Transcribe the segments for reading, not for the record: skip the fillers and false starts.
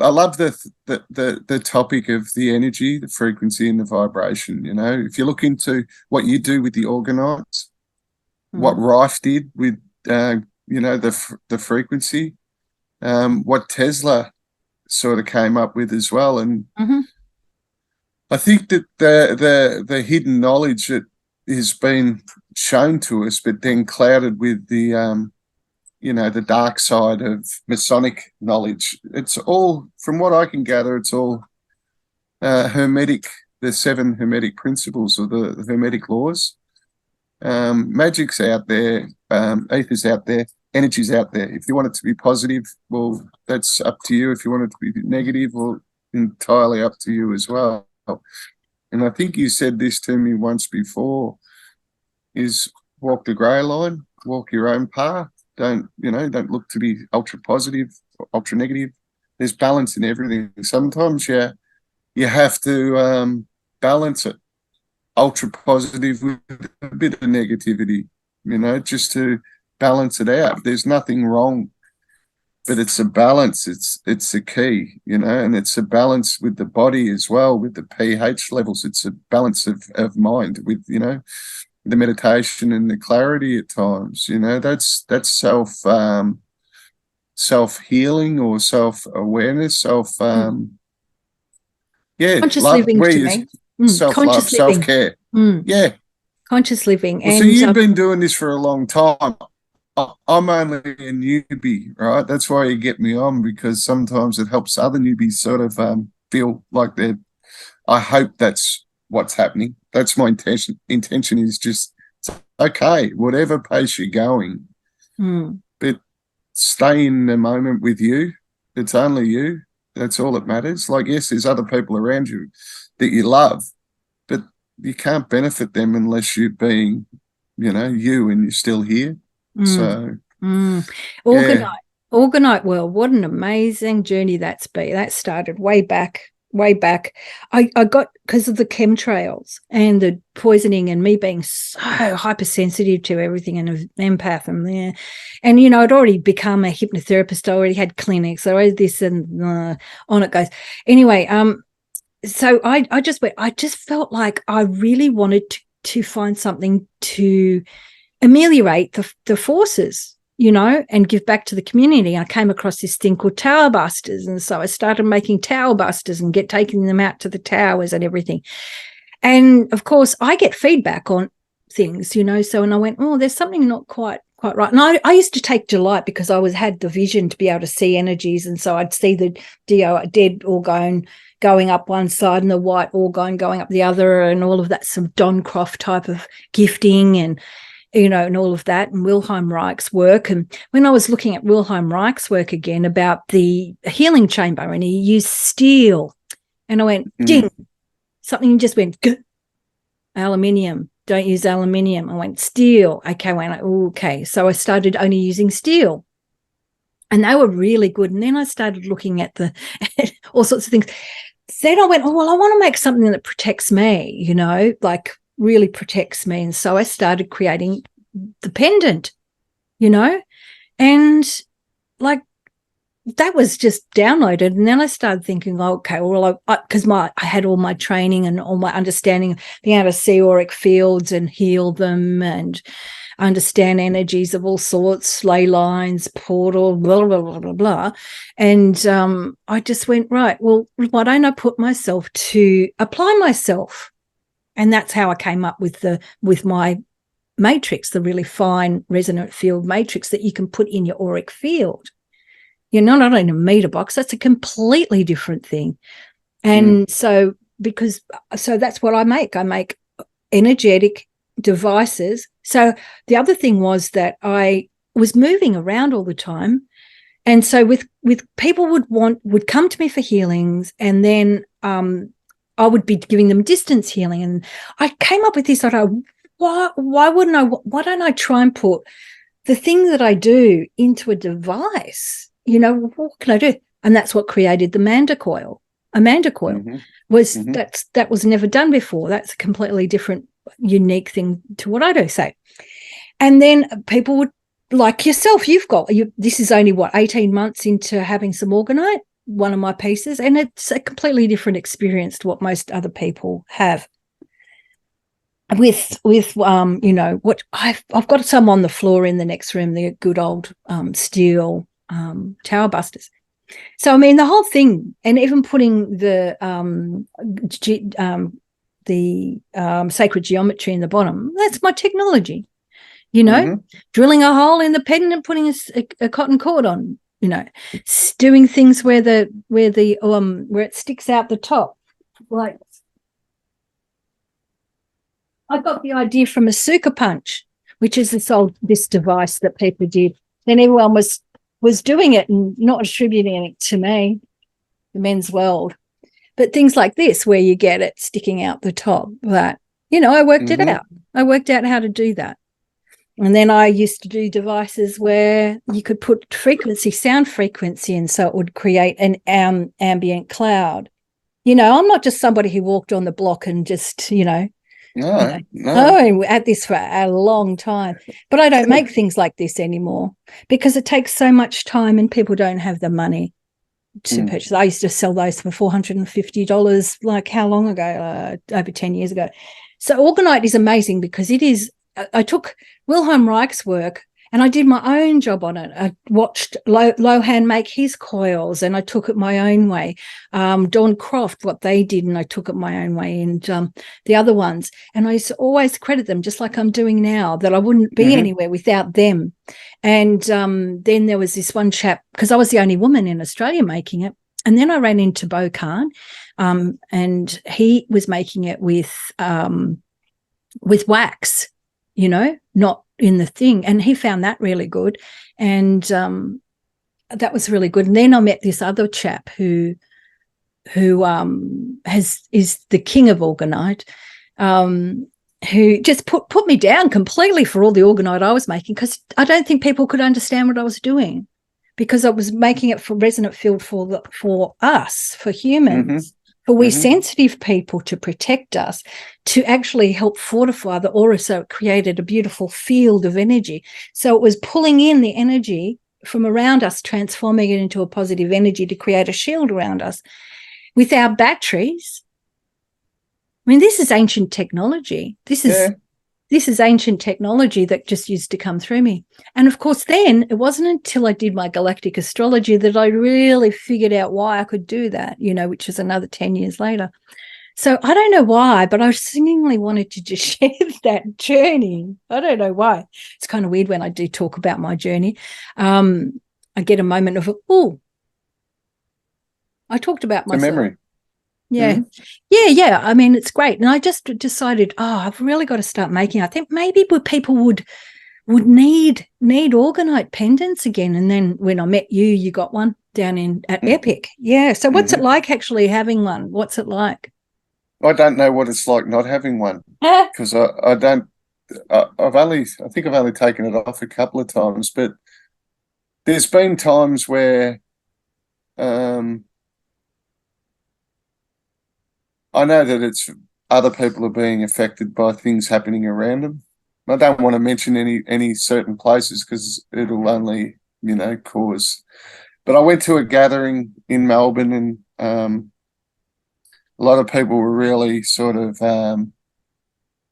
love the topic of the energy, the frequency, and the vibration. You know, if you look into what you do with the organoids, what Rife did with the frequency, what Tesla sort of came up with as well, and I think that the hidden knowledge that has been shown to us, but then clouded with the the dark side of Masonic knowledge. It's all, from what I can gather, it's all Hermetic, the 7 Hermetic principles or the Hermetic laws. Magic's out there, ether's out there, energy's out there. If you want it to be positive, well, that's up to you. If you want it to be negative, well, entirely up to you as well. And I think you said this to me once before, is walk the grey line, walk your own path. Don't look to be ultra positive, ultra negative. There's balance in everything. Sometimes you have to balance it, ultra positive with a bit of negativity, just to balance it out. There's nothing wrong, but it's a balance. It's the key, and it's a balance with the body as well, with the pH levels. It's a balance of mind with, the meditation and the clarity at times. That's self-healing or self-awareness, conscious living to me. Self-love, self-care. Yeah. Conscious living. Well, so you've been doing this for a long time. I'm only a newbie, right? That's why you get me on, because sometimes it helps other newbies sort of feel like I hope that's what's happening. That's my intention. Intention is just, okay, whatever pace you're going, but stay in the moment with you. It's only you. That's all that matters. Like, yes, there's other people around you that you love, but you can't benefit them unless you're being, you, and you're still here. So, Orgonite World, what an amazing journey that's been. That started way back. I got, because of the chemtrails and the poisoning and me being so hypersensitive to everything and an empath and there. And, I'd already become a hypnotherapist. I already had clinics. I already this and on it goes. Anyway, so I just felt like I really wanted to find something to ameliorate the forces, and give back to the community. I came across this thing called tower busters, and so I started making tower busters and taking them out to the towers and everything. And of course, I get feedback on things, So, and I went, oh, there's something not quite right. And I used to take delight because I had the vision to be able to see energies, and so I'd see the dead orgone going up one side and the white orgone going up the other, and all of that, some Don Croft type of gifting and and all of that, and Wilhelm Reich's work. And when I was looking at Wilhelm Reich's work again about the healing chamber, and he used steel, and I went, ding, something just went, aluminium, don't use aluminium. I went, steel. Okay, I went, okay. So I started only using steel, and they were really good. And then I started looking at all sorts of things. Then I went, oh, well, I want to make something that protects me, like really protects me. And so I started creating the pendant, and like that was just downloaded. And then I started thinking, okay, well, because I had all my training and all my understanding of being able to see auric fields and heal them and understand energies of all sorts, ley lines, portal, blah, blah, blah, blah, blah. And I just went, right, well, why don't I put myself to apply myself? And that's how I came up with my matrix, the really fine resonant field matrix that you can put in your auric field. You're not in a meter box. That's a completely different thing. And so that's what I make. I make energetic devices. So the other thing was that I was moving around all the time. And so with people would come to me for healings, and then I would be giving them distance healing. And I came up with this, I thought, why don't I try and put the thing that I do into a device? What can I do? And that's what created the Manda coil. A Manda coil that was never done before. That's a completely different, unique thing to what I do. So, and then people would, like yourself, this is only 18 months into having some orgonite. one of my pieces, and it's a completely different experience to what most other people have. With you know, what I've got some on the floor in the next room, the good old steel tower busters. So I mean, the whole thing, and even putting the sacred geometry in the bottom, that's my technology. You know, drilling a hole in the pendant and putting a cotton cord on. You know, doing things where it sticks out the top, like. I got the idea from a sucker punch, which is this device that people did. Then everyone was doing it and not attributing it to me, the men's world. But things like this, where you get it sticking out the top, that, you know, I worked it out. I worked out how to do that. And then I used to do devices where you could put sound frequency in, so it would create an ambient cloud. You know, I'm not just somebody who walked on the block and just, you know, No. Oh, at this for a long time. But I don't make things like this anymore because it takes so much time and people don't have the money to purchase. I used to sell those for $450, like how long ago? Over 10 years ago. So Orgonite is amazing because it is, I took Wilhelm Reich's work and I did my own job on it. I watched Lohan make his coils and I took it my own way. Dawn Croft, what they did, and I took it my own way, and the other ones. And I used to always credit them, just like I'm doing now, that I wouldn't be anywhere without them. And then there was this one chap, because I was the only woman in Australia making it. And then I ran into Bo Khan, and he was making it with wax, you know, not in the thing, and he found that really good, and that was really good. And then I met this other chap who is the king of Orgonite, who just put me down completely for all the Orgonite I was making, because I don't think people could understand what I was doing, because I was making it for resonant field for us, for humans. For we sensitive people, to protect us, to actually help fortify the aura, so it created a beautiful field of energy. So it was pulling in the energy from around us, transforming it into a positive energy to create a shield around us. With our batteries, I mean, this is ancient technology. This is ancient technology that just used to come through me. And of course, then it wasn't until I did my galactic astrology that I really figured out why I could do that, you know, which is another 10 years later. So I don't know why, but I seemingly wanted to just share that journey. I don't know why. It's kind of weird when I do talk about my journey. I get a moment of, oh, I talked about myself. The memory. Yeah. Yeah. I mean, it's great. And I just decided, I've really got to start making. I think maybe people would need Orgonite pendants again. And then when I met you, you got one down at Epic. Yeah. So what's it like actually having one? What's it like? I don't know what it's like not having one, because I think I've only taken it off a couple of times, but there's been times where I know that it's other people are being affected by things happening around them. I don't want to mention any certain places because it'll only, you know, cause. But I went to a gathering in Melbourne, and a lot of people were really sort of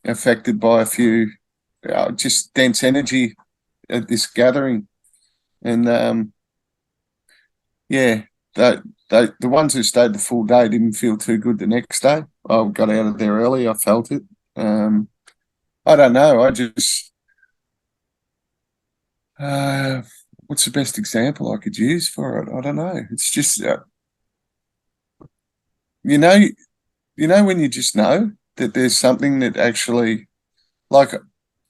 affected by a few just dense energy at this gathering, and the ones who stayed the full day didn't feel too good the next day. I got out of there early. I felt it. I don't know. I just, what's the best example I could use for it? I don't know. It's just, you know, when you just know that there's something that actually, like,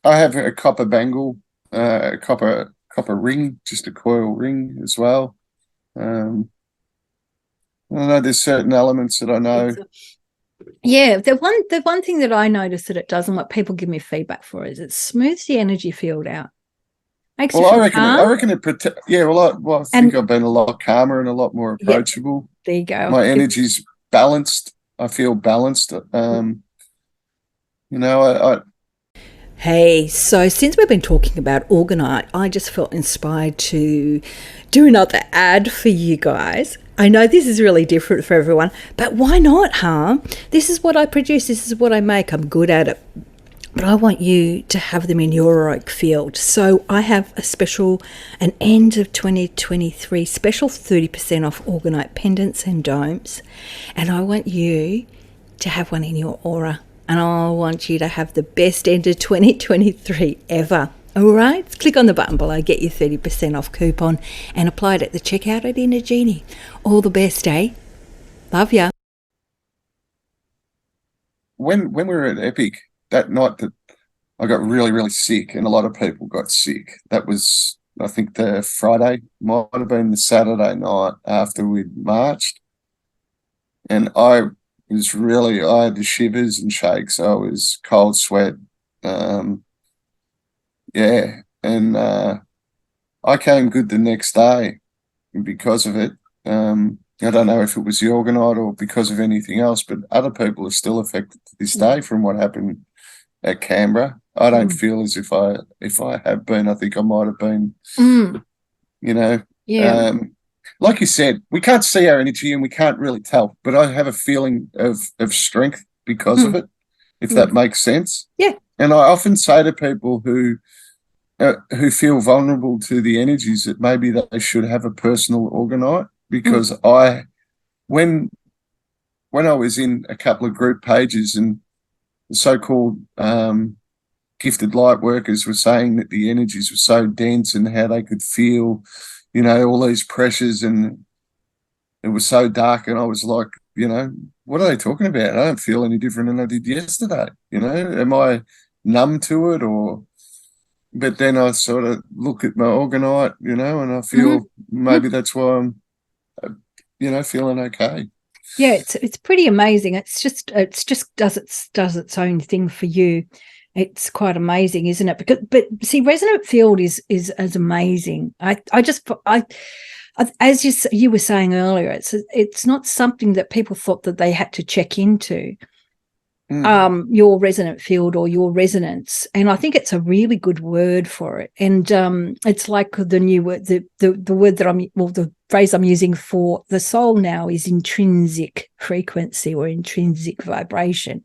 I have a copper bangle, a copper ring, just a coil ring as well. I know there's certain elements that I know. Yeah, the one thing that I notice that it does, and what people give me feedback for, is it smooths the energy field out. Makes you feel calm. I reckon it protects. Yeah, I think I've been a lot calmer and a lot more approachable. There you go. My energy's balanced. I feel balanced. You know, Hey, so since we've been talking about Orgonite, I just felt inspired to do another ad for you guys. I know this is really different for everyone, but why not, huh? This is what I produce. This is what I make. I'm good at it. But I want you to have them in your auric field. So I have an end of 2023 special 30% off orgonite pendants and domes. And I want you to have one in your aura. And I want you to have the best end of 2023 ever. All right? Click on the button below, get your 30% off coupon and apply it at the checkout at Inner Genie. All the best, eh? Love ya. When we were at Epic, that night that I got really, really sick, and a lot of people got sick. That was, I think, the Friday, might have been the Saturday night after we'd marched. And I had the shivers and shakes. I was cold sweat. Yeah. And I came good the next day because of it. I don't know if it was the orgonite or because of anything else, but other people are still affected to this day from what happened at Canberra. I don't feel as if I have been. I think I might have been, you know. Yeah. Like you said, we can't see our energy and we can't really tell, but I have a feeling of strength because of it, if that makes sense. Yeah. And I often say to people who feel vulnerable to the energies that maybe they should have a personal orgonite, because when I was in a couple of group pages and the so-called gifted light workers were saying that the energies were so dense and how they could feel, all these pressures, and it was so dark, and I was like, what are they talking about? I don't feel any different than I did yesterday. Am I numb to it? But then I sort of look at my orgonite, and I feel maybe that's why I'm, feeling okay. Yeah, it's pretty amazing. It's just does its own thing for you. It's quite amazing, isn't it? But see, resonant field is amazing. As you were saying earlier, it's not something that people thought that they had to check into. Your resonant field or your resonance, and I think it's a really good word for it. And it's like the new word, the word that the phrase I'm using for the soul now is intrinsic frequency or intrinsic vibration.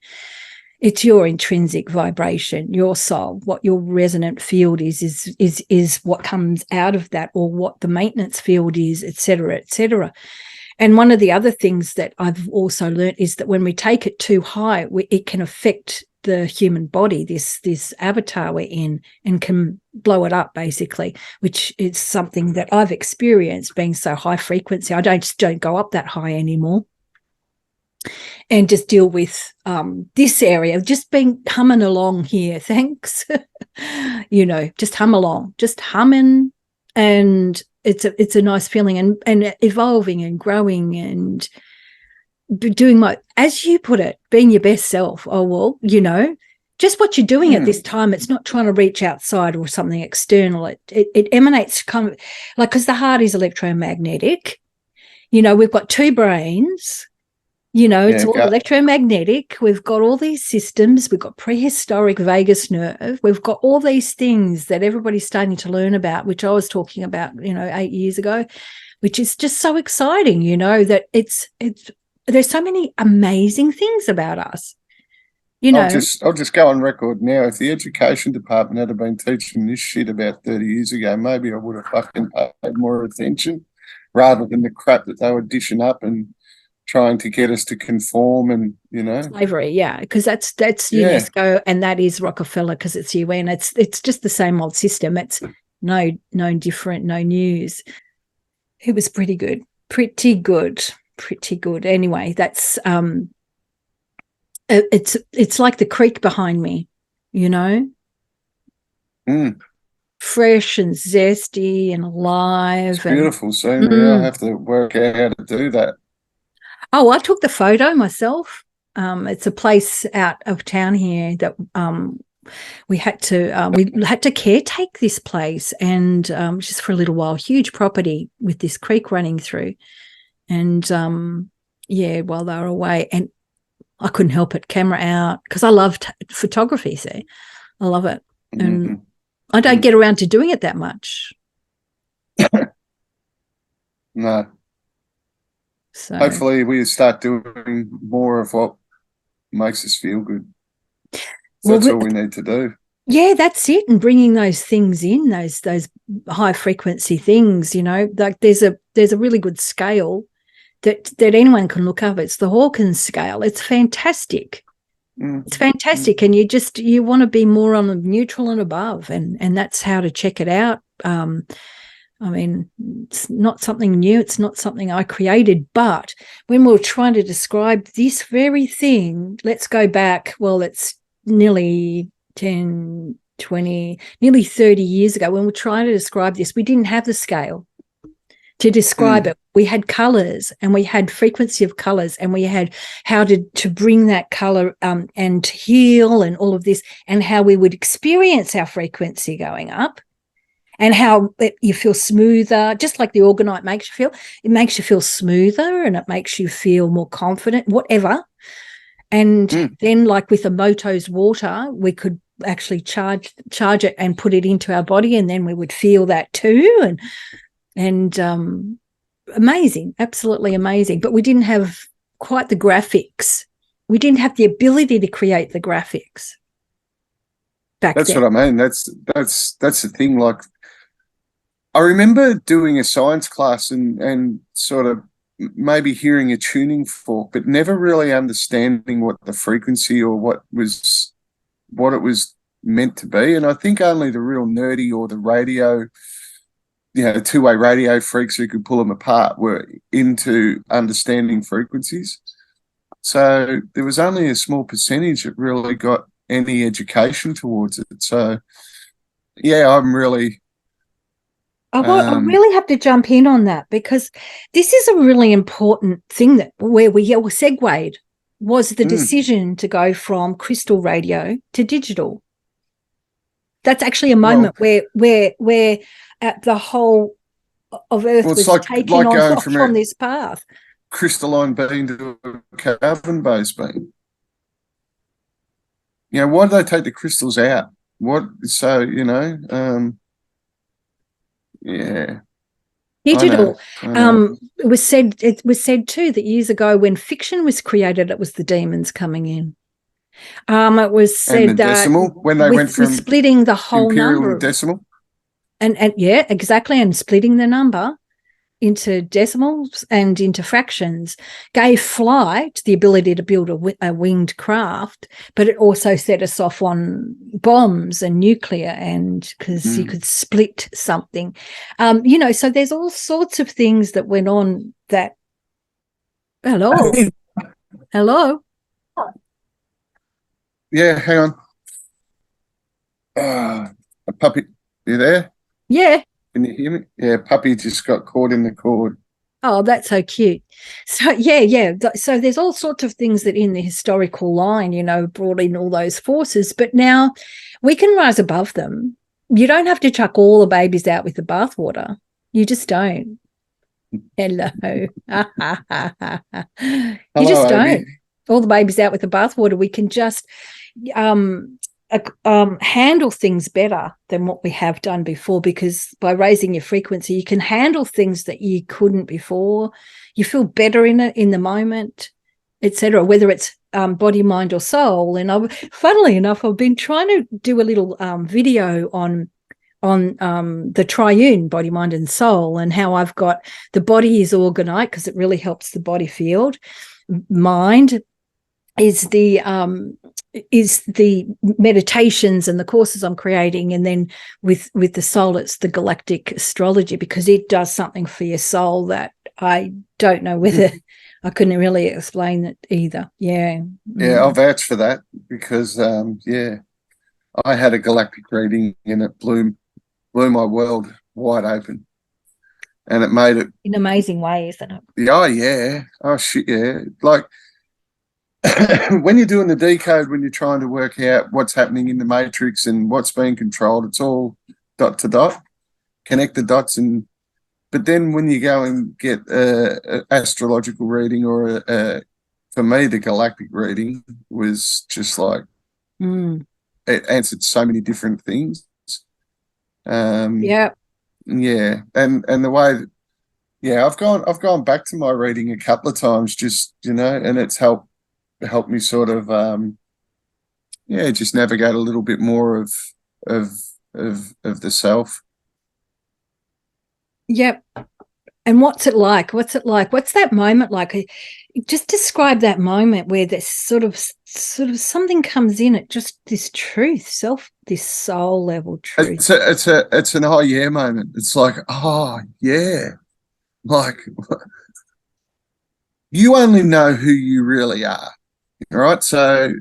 It's your intrinsic vibration, your soul. What your resonant field is what comes out of that, or what the maintenance field is, etc., etc. And one of the other things that I've also learned is that when we take it too high, it can affect the human body, this avatar we're in, and can blow it up, basically, which is something that I've experienced being so high frequency. I don't go up that high anymore and just deal with this area of just humming along here. Thanks. Just hum along, just humming, and it's a nice feeling, and evolving and growing and doing as you put it, being your best self. Oh, well, just what you're doing at this time. It's not trying to reach outside or something external. It emanates kind of like, because the heart is electromagnetic. We've got two brains. It's all electromagnetic. We've got all these systems. We've got prehistoric vagus nerve. We've got all these things that everybody's starting to learn about, which I was talking about, 8 years ago, which is just so exciting, that there's so many amazing things about us. I'll just go on record now. If the education department had been teaching this shit about 30 years ago, maybe I would have fucking paid more attention rather than the crap that they were dishing up and trying to get us to conform, and slavery, yeah, because that's UNESCO, and that is Rockefeller, because it's UN. It's just the same old system. It's no different, no news. It was pretty good. Anyway, that's it's like the creek behind me, fresh and zesty and alive. It's beautiful scenery. I have to work out how to do that. Oh, I took the photo myself. It's a place out of town here that we had to caretake this place, and just for a little while. Huge property with this creek running through, and while they were away, and I couldn't help it. Camera out, because I love photography. See, I love it, and I don't get around to doing it that much. No. So hopefully we start doing more of what makes us feel good. well, That's all we need to do. yeah, that's it. And bringing those things in, those high frequency things, you know, like there's a really good scale that anyone can look up. It's the Hawkins scale. It's fantastic. It's fantastic. And you want to be more on the neutral and above, and that's how to check it out. I mean, it's not something new. It's not something I created, but when we were trying to describe this very thing, let's go back. Well, it's nearly 10, 20, nearly 30 years ago when we were trying to describe this. We didn't have the scale to describe it. We had colors, and we had frequency of colors, and we had how to bring that color and heal and all of this, and how we would experience our frequency going up, and how you feel smoother, just like the orgonite makes you feel. It makes you feel smoother, and it makes you feel more confident, whatever. And then, like with the Moto's water, we could actually charge it and put it into our body, and then we would feel that too. And amazing, absolutely amazing. But we didn't have quite the graphics. We didn't have the ability to create the graphics back then. That's what I mean. That's the thing. Like, I remember doing a science class and sort of maybe hearing a tuning fork, but never really understanding what the frequency or what it was meant to be. And I think only the real nerdy or the radio, two-way radio freaks who could pull them apart were into understanding frequencies. So there was only a small percentage that really got any education towards it. So, yeah, I'm really... I really have to jump in on that, because this is a really important thing where we were segued was the decision to go from crystal radio to digital. That's actually a moment where the whole of Earth was taking off from this path. Crystalline being to a carbon-based being. Why did they take the crystals out? Yeah. Digital. I know. It was said too that years ago when fiction was created, it was the demons coming in. It was said and the decimal, when they went from splitting the whole imperial number to decimal. And yeah, exactly. And splitting the number into decimals and into fractions gave flight the ability to build a winged craft, but it also set us off on bombs and nuclear, and because you could split something. So there's all sorts of things that went on that... Hello. Yeah, hang on. A puppy, you there? Yeah. Can you hear me? Yeah, puppy just got caught in the cord. Oh, that's so cute. So, yeah. So there's all sorts of things that in the historical line, brought in all those forces, but now we can rise above them. You don't have to chuck all the babies out with the bathwater. You just don't. Hello. You just don't. All the babies out with the bathwater. We can just handle things better than what we have done before, because by raising your frequency, you can handle things that you couldn't before. You feel better in it, in the moment, etc., whether it's body, mind, or soul. And funnily enough, I've been trying to do a little video on the triune body, mind, and soul, and how I've got the body is orgonite because it really helps the body field. Mind is the meditations and the courses I'm creating, and then with the soul, it's the galactic astrology, because it does something for your soul that I don't know whether I couldn't really explain it either. Yeah, I'll vouch for that, because I had a galactic reading and it blew my world wide open, and it made it in amazing ways, isn't it? Oh yeah, oh shit, yeah, like. When you're doing the decode, when you're trying to work out what's happening in the matrix and what's being controlled, it's all dot to dot, connect the dots. But then when you go and get an astrological reading, or for me, the galactic reading was just like, it answered so many different things. Yeah. And the way Yeah, I've gone back to my reading a couple of times, just, and it's helped me sort of just navigate a little bit more of of the self. Yep. And what's it like? What's it like? What's that moment like? Just describe that moment where this sort of something comes in. It just this truth, this soul level truth. It's an oh yeah moment. It's like, oh yeah, like you only know who you really are, right? So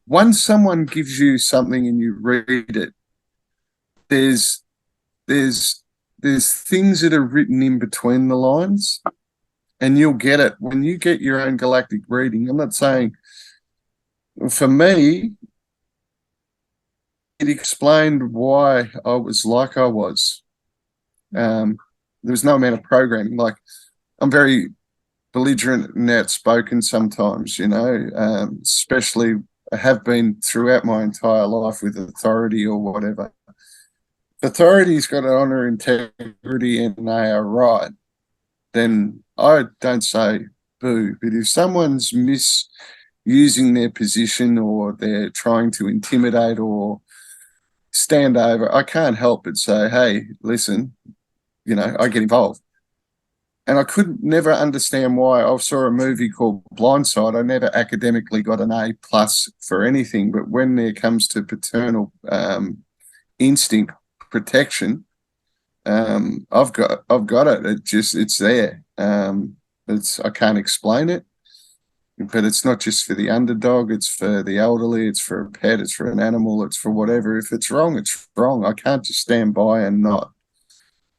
once someone gives you something and you read it, there's there's there's things that are written in between the lines, and you'll get it when you get your own galactic reading. I'm not saying, for me, it explained why I was like I was. There was no amount of programming. Like, I'm very belligerent and outspoken sometimes, especially I have been throughout my entire life with authority or whatever. Authority's got to honour integrity and they are right. Then I don't say boo. But if someone's misusing their position or they're trying to intimidate or stand over, I can't help but say, hey, listen, I get involved. And I could never understand why. I saw a movie called Blindside. I never academically got an A plus for anything, but when there comes to paternal instinct protection, I've got it. It's there. I can't explain it, but it's not just for the underdog. It's for the elderly. It's for a pet. It's for an animal. It's for whatever. If it's wrong, it's wrong. I can't just stand by and not.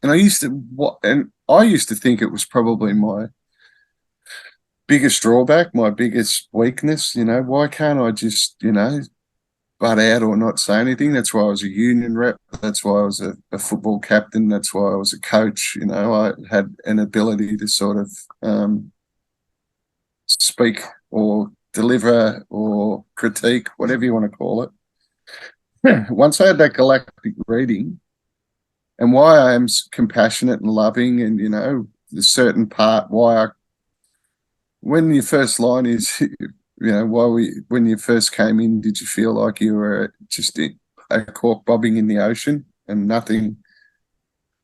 And I used to think it was probably my biggest drawback, my biggest weakness. Why can't I just, butt out or not say anything? That's why I was a union rep. That's why I was a football captain. That's why I was a coach. I had an ability to sort of speak or deliver or critique, whatever you want to call it. Once I had that galactic reading, and why I am compassionate and loving, and the certain part when your first line is, when you first came in, did you feel like you were just a cork bobbing in the ocean and nothing?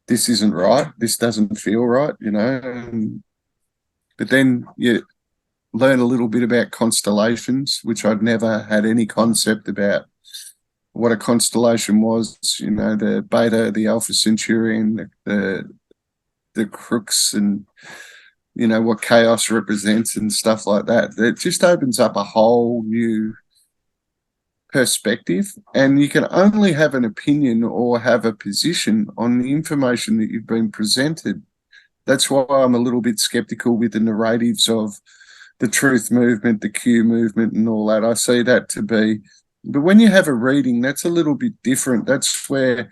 This isn't right. This doesn't feel right, but then you learn a little bit about constellations, which I'd never had any concept about what a constellation was, the Beta, the Alpha Centurion, the crooks, and what chaos represents and stuff like that. It just opens up a whole new perspective, and you can only have an opinion or have a position on the information that you've been presented. That's why I'm a little bit skeptical with the narratives of the truth movement, the Q movement, and all that. I see that to be. But when you have a reading, that's a little bit different. That's where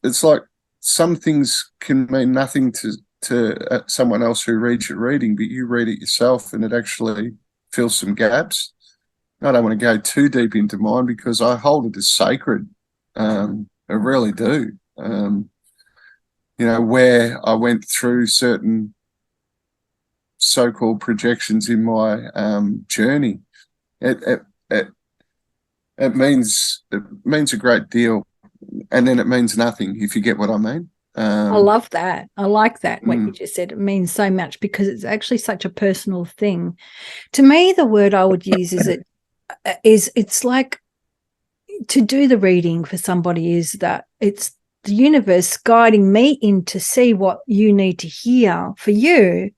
it's like some things can mean nothing to someone else who reads your reading, but you read it yourself and it actually fills some gaps. I don't want to go too deep into mine because I hold it as sacred. I really do. Where I went through certain so-called projections in my journey, it means a great deal, and then it means nothing, if you get what I mean. I love that. I like that, what you just said. It means so much because it's actually such a personal thing. To me, the word I would use it's like to do the reading for somebody is that it's the universe guiding me in to see what you need to hear for you.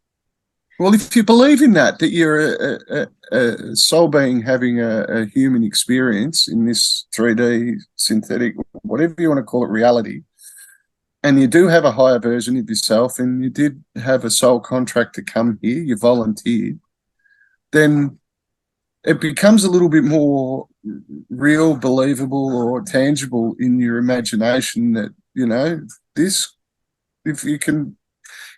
Well, if you believe in that you're a soul being having a human experience in this 3D synthetic, whatever you want to call it, reality, and you do have a higher version of yourself, and you did have a soul contract to come here, you volunteered, then it becomes a little bit more real, believable, or tangible in your imagination that, this, if you can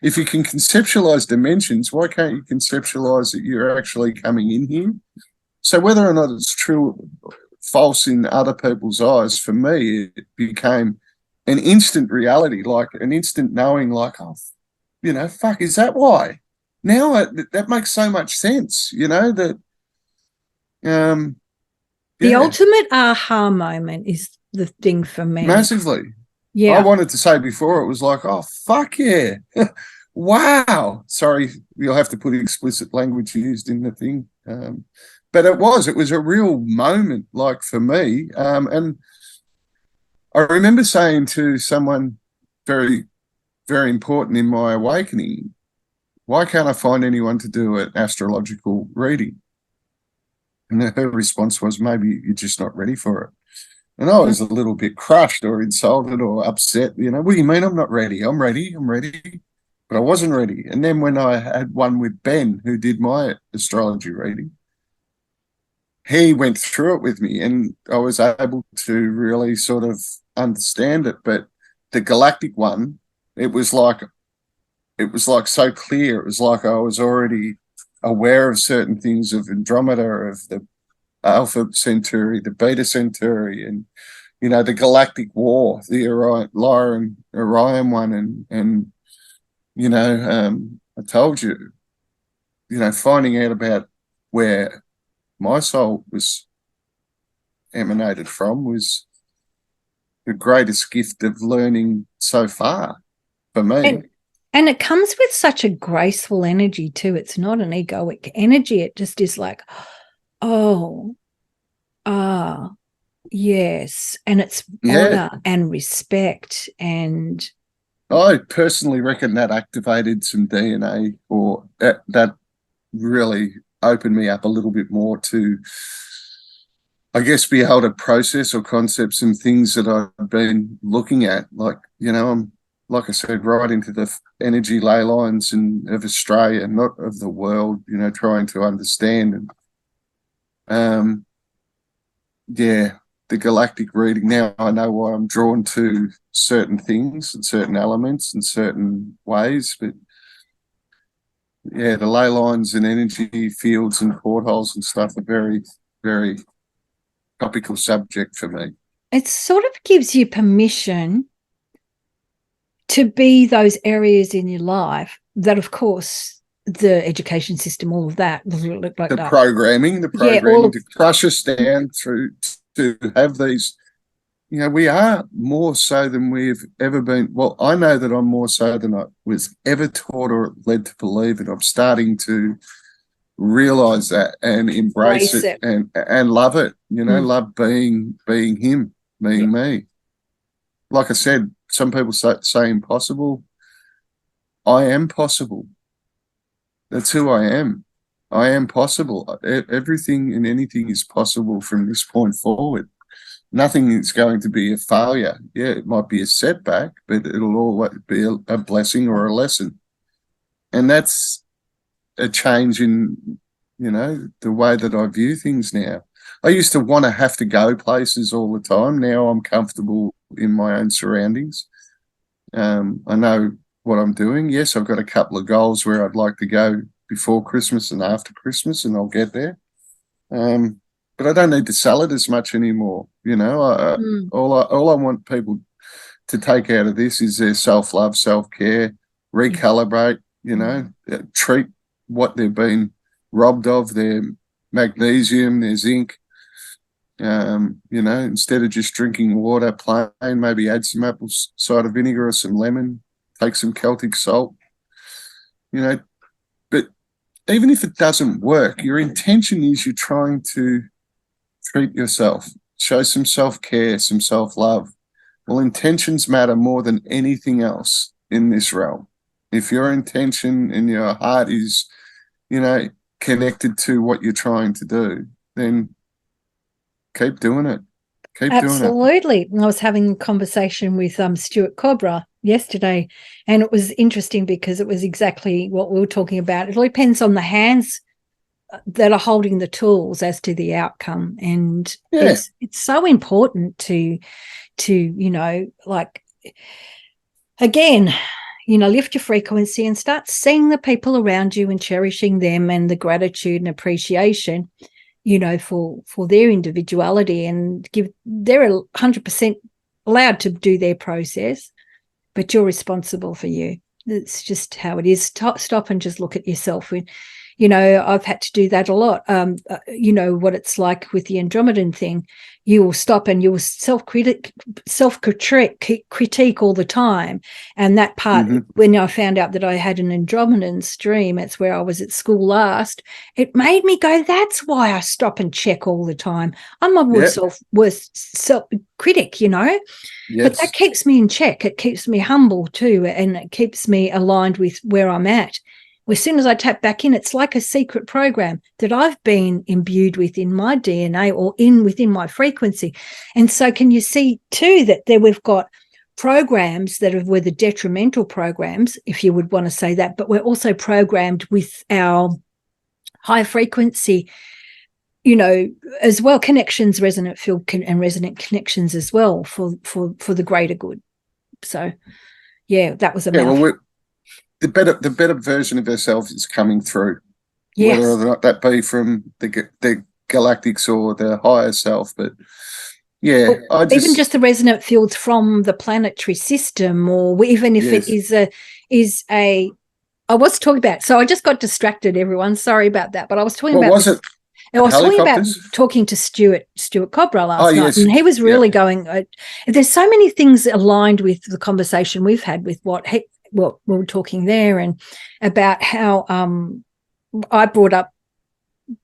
conceptualize dimensions, why can't you conceptualize that you're actually coming in here? So whether or not it's true, false in other people's eyes, for me, it became an instant reality, like an instant knowing, like, oh, fuck, is that why? Now that makes so much sense, that, The yeah, ultimate aha moment is the thing for me. massively. I Yeah. wanted to say before, it was like, oh, fuck yeah. Wow. Sorry, you'll have to put explicit language used in the thing. But it was a real moment, like for me. And I remember saying to someone very, very important in my awakening, why can't I find anyone to do an astrological reading? And her response was, maybe you're just not ready for it. And I was a little bit crushed or insulted or upset. What do you mean I'm not ready? I'm ready. I'm ready. But I wasn't ready. And then when I had one with Ben, who did my astrology reading, he went through it with me and I was able to really sort of understand it. But the galactic one, it was like so clear. It was like I was already aware of certain things of Andromeda, of the Alpha Centauri, the Beta Centauri, and the Galactic War, the Orion one, and I told you, finding out about where my soul was emanated from was the greatest gift of learning so far for me. And it comes with such a graceful energy too. It's not an egoic energy. It just is like, oh, yes. And it's honor and respect. And I personally reckon that activated some DNA, or that really opened me up a little bit more to, I guess, be able to process or concept some things that I've been looking at. Like, I'm, like I said, right into the energy ley lines of Australia, not of the world, trying to understand. And yeah, the galactic reading. Now I know why I'm drawn to certain things and certain elements and certain ways. But yeah, the ley lines and energy fields and portholes and stuff are very, very topical subject for me. It sort of gives you permission to be those areas in your life that, of course, the education system, all of that, the programming to crush us down through to have these. We are more so than we've ever been. Well, I know that I'm more so than I was ever taught or led to believe, and I'm starting to realize that and embrace it and love it. Love being him, being me. Like I said, some people say impossible. I am possible. That's who I am. I am possible. Everything and anything is possible from this point forward. Nothing is going to be a failure. Yeah, it might be a setback, but it'll always be a blessing or a lesson. And that's a change in, the way that I view things now. I used to want to have to go places all the time. Now I'm comfortable in my own surroundings. I know what I'm doing. Yes, I've got a couple of goals where I'd like to go before Christmas and after Christmas, and I'll get there. But I don't need to sell it as much anymore. All I want people to take out of this is their self-love, self-care, recalibrate, treat what they've been robbed of, their magnesium, their zinc. Instead of just drinking water plain, maybe add some apple cider vinegar or some lemon, take some Celtic salt, but even if it doesn't work, your intention is you're trying to treat yourself, show some self-care, some self-love. Well, intentions matter more than anything else in this realm. If your intention and your heart is, connected to what you're trying to do, then keep doing it. Absolutely. I was having a conversation with Stuart Cobra yesterday, and it was interesting because it was exactly what we were talking about. It all depends on the hands that are holding the tools as to the outcome, and it's so important to again, lift your frequency and start seeing the people around you and cherishing them and the gratitude and appreciation, for their individuality, and they're 100% allowed to do their process, but you're responsible for you. It's just how it is. Stop and just look at yourself. You know, I've had to do that a lot. You know what it's like with the Andromedan thing. You will stop and you will self-critique all the time. And that part, when I found out that I had an Andromedan stream, it's where I was at school last, it made me go, that's why I stop and check all the time. I'm my worst self-critic, you know. Yes. But that keeps me in check. It keeps me humble too, and it keeps me aligned with where I'm at. As soon as I tap back in, it's like a secret program that I've been imbued with in my DNA or within my frequency. And so can you see too that there we've got programs that were the detrimental programs, if you would want to say that, but we're also programmed with our high frequency, you know, as well, connections, resonant field and resonant connections as well for the greater good. So, yeah, that was a mouthful. The better version of ourselves is coming through, yes. Whether or not that be from the galactics or the higher self. But yeah, even just the resonant fields from the planetary system, or even if it is a. I was talking about. So I just got distracted. Everyone, sorry about that. But I was talking about. Was it? I was talking to Stuart Cobra last night, and he was really going. There's so many things aligned with the conversation we've had with what we were talking there, and about how I brought up.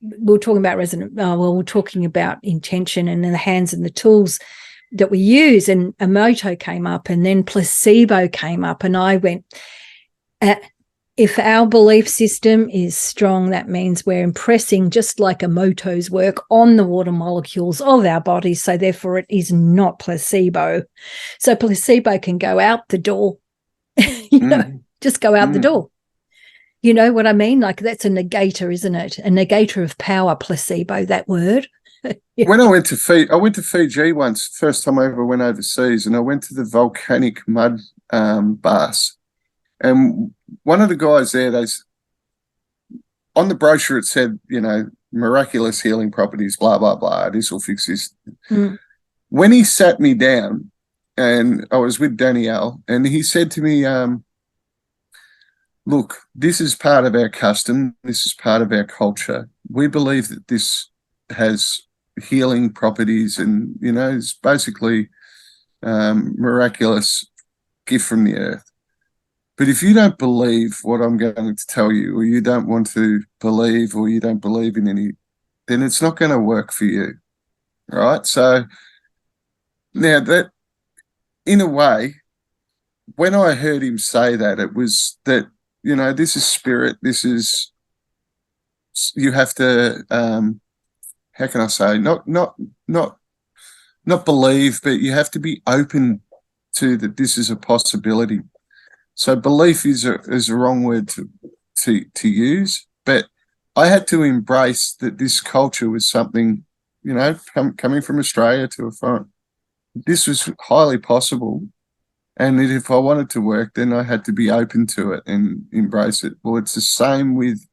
We were talking about we're talking about intention and the hands and the tools that we use, and emoto came up, and then placebo came up, and I went. If our belief system is strong, that means we're impressing, just like emotos work, on the water molecules of our bodies. So therefore it is not placebo. So placebo can go out the door, you know, just go out the door. You know what I mean? Like that's a negator, isn't it? A negator of power, placebo, that word. Yeah. When I went to Fiji once, first time I ever went overseas, and I went to the volcanic mud baths. And one of the guys there, on the brochure, it said, you know, miraculous healing properties, blah, blah, blah. This will fix this. When he sat me down, and I was with Danielle, and he said to me, look, this is part of our custom. This is part of our culture. We believe that this has healing properties and, you know, it's basically miraculous gift from the earth. But if you don't believe what I'm going to tell you, or you don't want to believe, or you don't believe in any, then it's not going to work for you, right? So now that, in a way, when I heard him say that, it was that, you know, this is spirit. This is, you have to, how can I say, not believe, but you have to be open to that this is a possibility. So belief is a wrong word to use, but I had to embrace that this culture was something, you know, coming from Australia to a foreign. This was highly possible, and that if I wanted to work, then I had to be open to it and embrace it. Well, it's the same with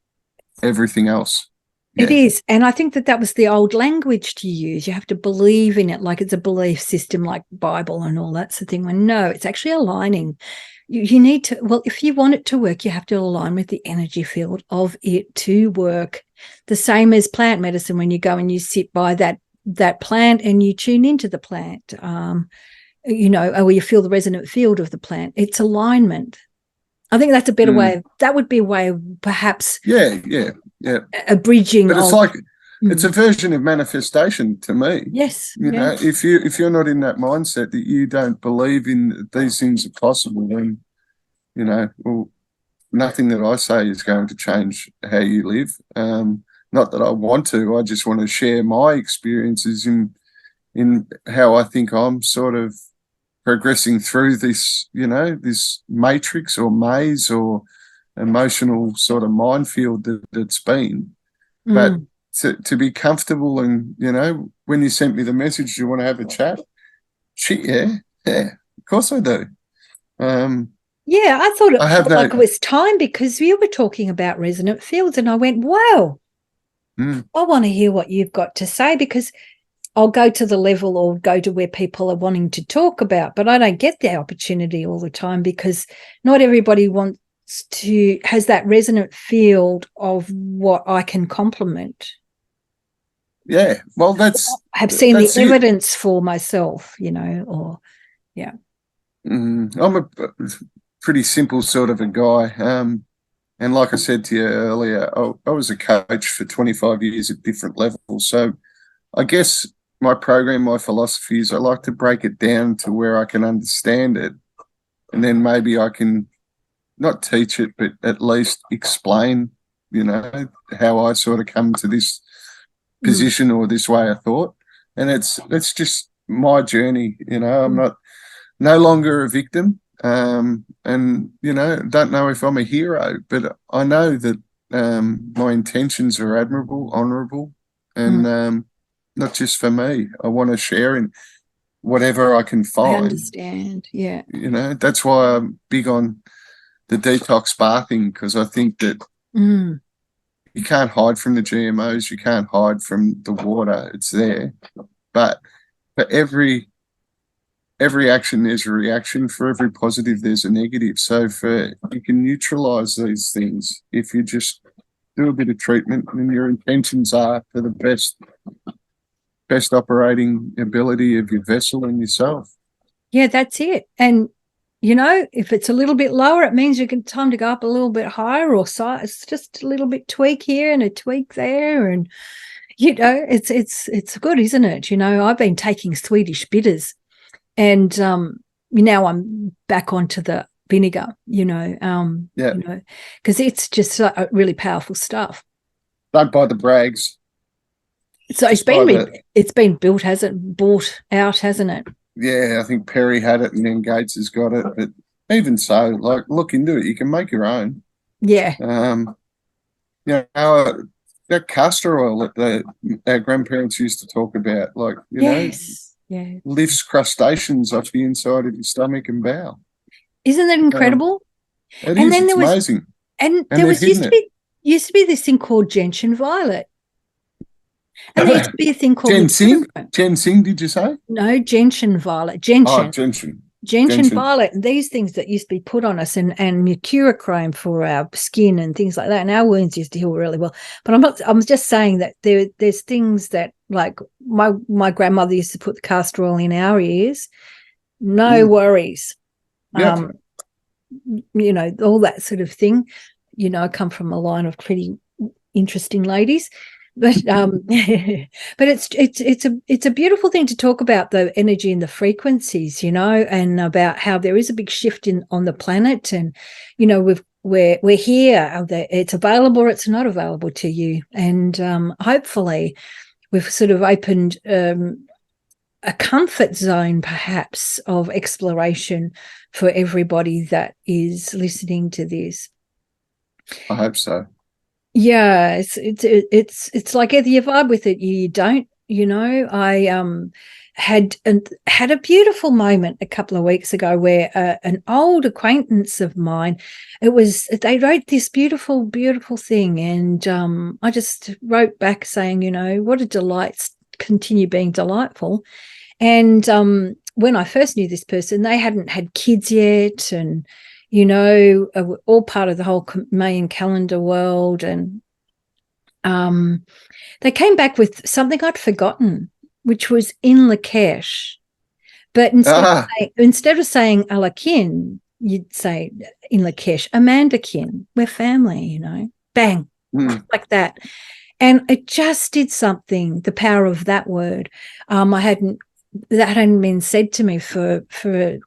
everything else. Yeah. It is, and I think that was the old language to use. You have to believe in it, like it's a belief system, like Bible and all that sort of thing. When no, it's actually aligning. You need to, well, if you want it to work, you have to align with the energy field of it to work. The same as plant medicine, when you go and you sit by that plant and you tune into the plant, you know, or you feel the resonant field of the plant. It's alignment. I think that's a better way. That would be a way of perhaps a bridging. But it's like, it's a version of manifestation to me. Yes. You know, if you're not in that mindset that you don't believe in these things are possible, then, you know, well, nothing that I say is going to change how you live. Not that I want to. I just want to share my experiences in how I think I'm sort of progressing through this, you know, this matrix or maze or emotional sort of minefield that it's been. But to be comfortable, and, you know, when you sent me the message, do you want to have a chat? Yeah, of course I do. Yeah, I thought it was time, because you were talking about resonant fields, and I went, wow, I want to hear what you've got to say, because I'll go to the level or go to where people are wanting to talk about, but I don't get the opportunity all the time, because not everybody has that resonant field of what I can complement. Yeah, well, I have seen the that's it. evidence for myself, or yeah. I'm a pretty simple sort of a guy. And like I said to you earlier, I was a coach for 25 years at different levels. So I guess my program, my philosophy is I like to break it down to where I can understand it. And then maybe I can not teach it, but at least explain, how I sort of come to this position or this way of thought. And it's just my journey. I'm no longer a victim. And, don't know if I'm a hero, but I know that my intentions are admirable, honourable, and not just for me. I want to share in whatever I can find. I understand, yeah. That's why I'm big on the detox bathing, because I think that you can't hide from the GMOs, you can't hide from the water, it's there. But for every action, there's a reaction. For every positive, there's a negative. So you can neutralize these things if you just do a bit of treatment and your intentions are for the best operating ability of your vessel and yourself. Yeah, that's it. And if it's a little bit lower, it means time to go up a little bit higher, or it's just a little bit tweak here and a tweak there, and it's good, isn't it? I've been taking Swedish bitters, and now I'm back onto the vinegar. Because it's just really powerful stuff. Don't buy the brags. So it's been bought out, hasn't it? Yeah, I think Perry had it and then Gates has got it. But even so, like, look into it. You can make your own. Yeah. That castor oil that our grandparents used to talk about, like, yes. lifts crustaceans off the inside of your stomach and bowel. Isn't that incredible? It's amazing. And there used to be this thing called gentian violet. And there used to be a thing called ginseng. Ginseng, did you say? No, gentian violet. Gentian violet, and these things that used to be put on us, and mercurochrome for our skin and things like that. And our wounds used to heal really well. But I'm just saying that there's things that, like, my grandmother used to put the castor oil in our ears. No worries. Yep. All that sort of thing. I come from a line of pretty interesting ladies. But but it's a beautiful thing to talk about, the energy and the frequencies, and about how there is a big shift on the planet, and we're here. It's available or it's not available to you, and hopefully we've sort of opened a comfort zone, perhaps, of exploration for everybody that is listening to this. I hope so. Yeah, it's like either you vibe with it, you don't. I had a beautiful moment a couple of weeks ago where an old acquaintance of mine, they wrote this beautiful thing, and I just wrote back saying, what a delight, continue being delightful. And when I first knew this person, they hadn't had kids yet, and all part of the whole Mayan calendar world. And they came back with something I'd forgotten, which was in Lakesh. But instead of saying Alakin, you'd say in Lakesh, Amanda Kin, we're family, bang, like that. And it just did something, the power of that word. That hadn't been said to me for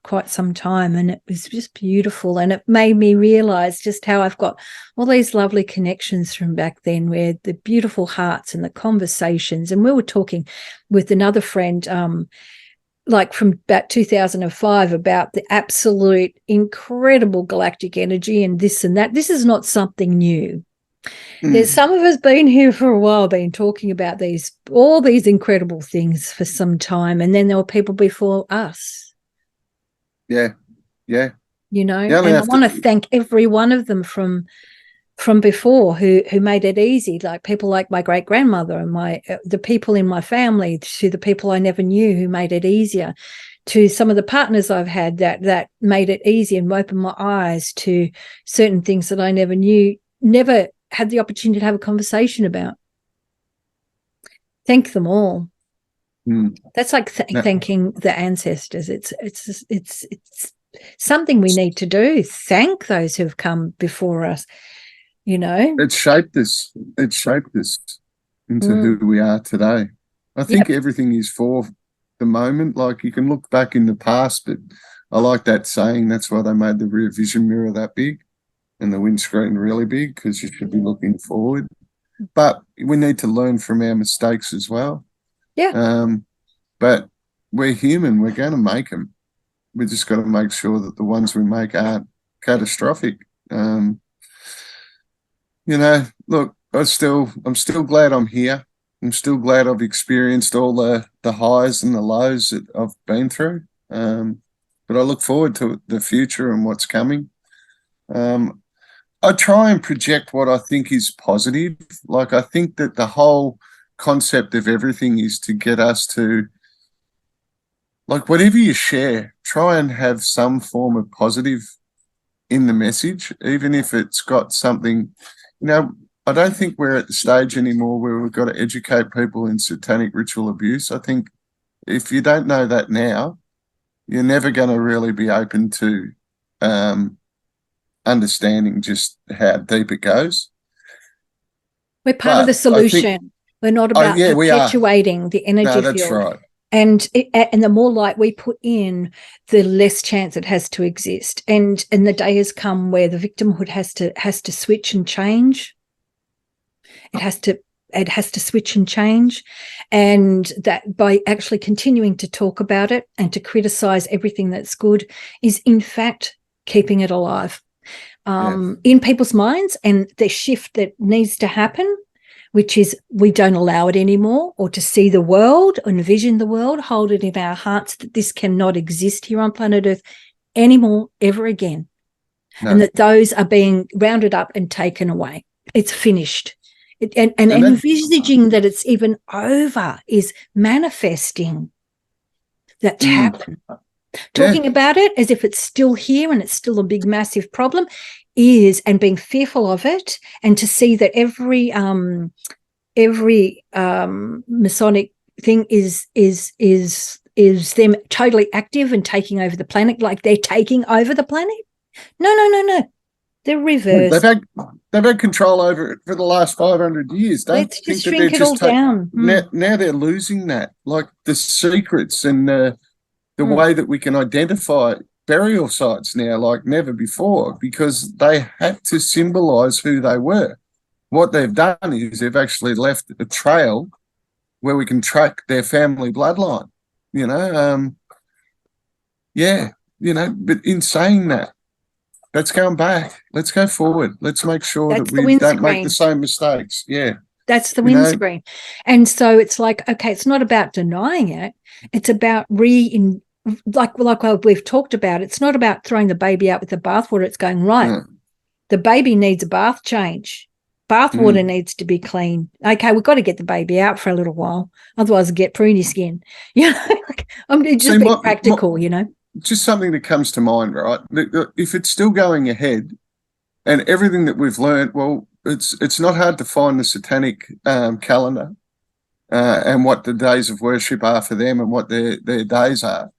quite some time, and it was just beautiful, and it made me realize just how I've got all these lovely connections from back then, where the beautiful hearts and the conversations. And we were talking with another friend like from about 2005 about the absolute incredible galactic energy and this and that. This is not something new. There's some of us been here for a while, been talking about all these incredible things for some time, and then there were people before us. Yeah. And I want to thank every one of them from before who made it easy, like people like my great grandmother and the people in my family, to the people I never knew who made it easier to some of the partners I've had that made it easy and opened my eyes to certain things that I never had the opportunity to have a conversation about. Thank them all. That's like thanking the ancestors. It's something we need to do. Thank those who've come before us. It shaped us. It shaped us into who we are today. I think everything is for the moment. Like, you can look back in the past, but I like that saying. That's why they made the rear vision mirror that big and the windscreen really big, because you should be looking forward. But we need to learn from our mistakes as well. Yeah. But we're human. We're going to make them. We just got to make sure that the ones we make aren't catastrophic. Look, I'm still glad I'm here. I'm still glad I've experienced all the highs and the lows that I've been through. But I look forward to the future and what's coming. I try and project what I think is positive. Like, I think that the whole concept of everything is to get us to, like, whatever you share, try and have some form of positive in the message, even if it's got something, I don't think we're at the stage anymore where we've got to educate people in satanic ritual abuse. I think if you don't know that now, you're never going to really be open to understanding just how deep it goes. We're part of the solution. We're not about perpetuating the energy field. That's right. And the more light we put in, the less chance it has to exist. And the day has come where the victimhood has to switch and change. It has to switch and change, and that by actually continuing to talk about it and to criticize everything that's good is in fact keeping it alive in people's minds. And the shift that needs to happen, which is we don't allow it anymore, or to see the world, envision the world, hold it in our hearts that this cannot exist here on planet Earth anymore, ever again. No. And that those are being rounded up and taken away. It's finished. And envisaging that it's even over is manifesting that's happened. Talking about it as if it's still here and it's still a big, massive problem and being fearful of it, and to see that every Masonic thing is them totally active and taking over the planet, like they're taking over the planet. No. They're reversed. They've had control over it for the last 500 years. Let's just shrink it all down. Now they're losing that. Like the secrets and the way that we can identify burial sites now like never before, because they had to symbolize who they were. What they've done is they've actually left a trail where we can track their family bloodline, but in saying that, let's go back. Let's go forward. Let's make sure that we don't make the same mistakes. Yeah. That's the windscreen. And so it's like, okay, it's not about denying it. It's about like we've talked about, it's not about throwing the baby out with the bathwater. It's going, right, the baby needs a bath change. Bathwater needs to be clean. Okay, we've got to get the baby out for a little while. Otherwise it'll get pruny skin. I'm just being practical, Just something that comes to mind, right? If it's still going ahead and everything that we've learned, well, it's not hard to find the satanic calendar and what the days of worship are for them and what their days are.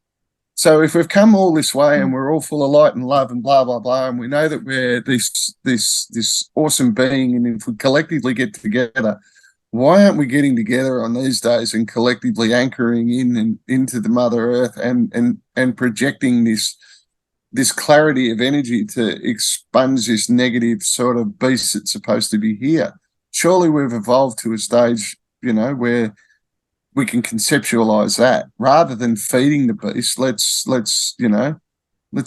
So if we've come all this way and we're all full of light and love and blah, blah, blah, and we know that we're this awesome being, and if we collectively get together, why aren't we getting together on these days and collectively anchoring in and into the Mother Earth and projecting this clarity of energy to expunge this negative sort of beast that's supposed to be here? Surely we've evolved to a stage, where we can conceptualize that rather than feeding the beast. Let's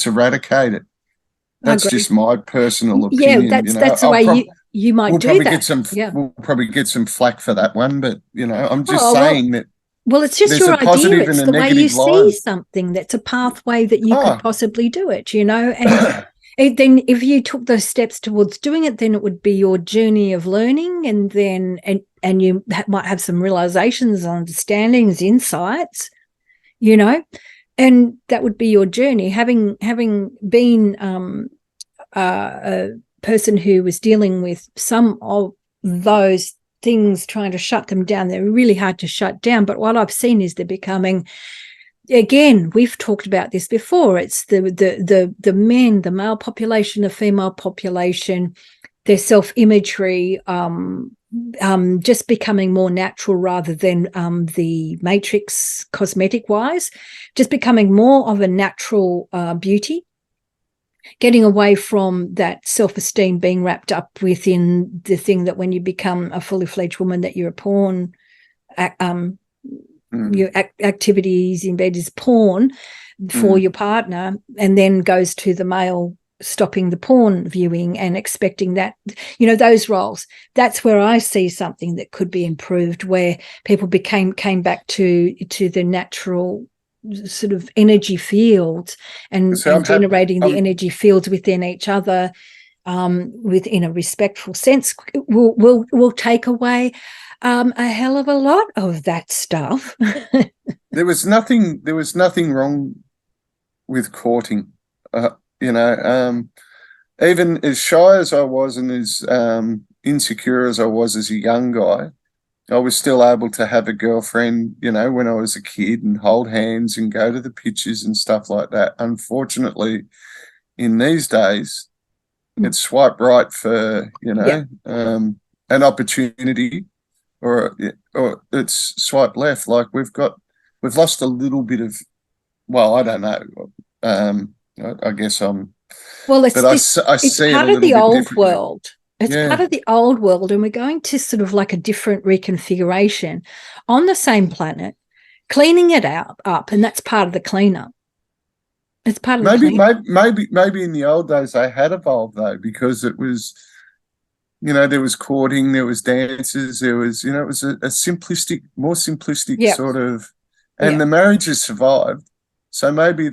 eradicate it. That's just my personal opinion. Yeah, that's the way you might do that. We'll probably get some flack for that one, but I'm just saying that. Well, it's just your idea. It's the way you see something. That's a pathway that you could possibly do it. And then if you took those steps towards doing it, then it would be your journey of learning, and then and you might have some realizations, understandings, insights, And that would be your journey, having been a person who was dealing with some of those things, trying to shut them down. They're really hard to shut down. But what I've seen is they're becoming, again, we've talked about this before. It's the men, the male population, the female population, their self-imagery, just becoming more natural rather than the matrix cosmetic-wise, just becoming more of a natural beauty, getting away from that self-esteem being wrapped up within the thing that when you become a fully fledged woman that you're a porn, your activities in bed is porn for your partner, and then goes to the male stopping the porn viewing and expecting that, those roles. That's where I see something that could be improved, where people came back to the natural sort of energy fields and generating the energy fields within each other, within a respectful sense, will take away a hell of a lot of that stuff. There was nothing wrong with courting. Even as shy as I was and as insecure as I was as a young guy, I was still able to have a girlfriend, when I was a kid, and hold hands and go to the pictures and stuff like that. Unfortunately, in these days, it's swipe right for, an opportunity, or it's swipe left. Like we've lost a little bit of, well, I don't know. I guess it's part of the old world. It's part of the old world, and we're going to sort of like a different reconfiguration on the same planet, cleaning it up, and that's part of the cleanup. It's part of the cleanup. Maybe in the old days they had evolved though, because it was, there was courting, there was dances, there was, it was a more simplistic sort of, and the marriages survived. So maybe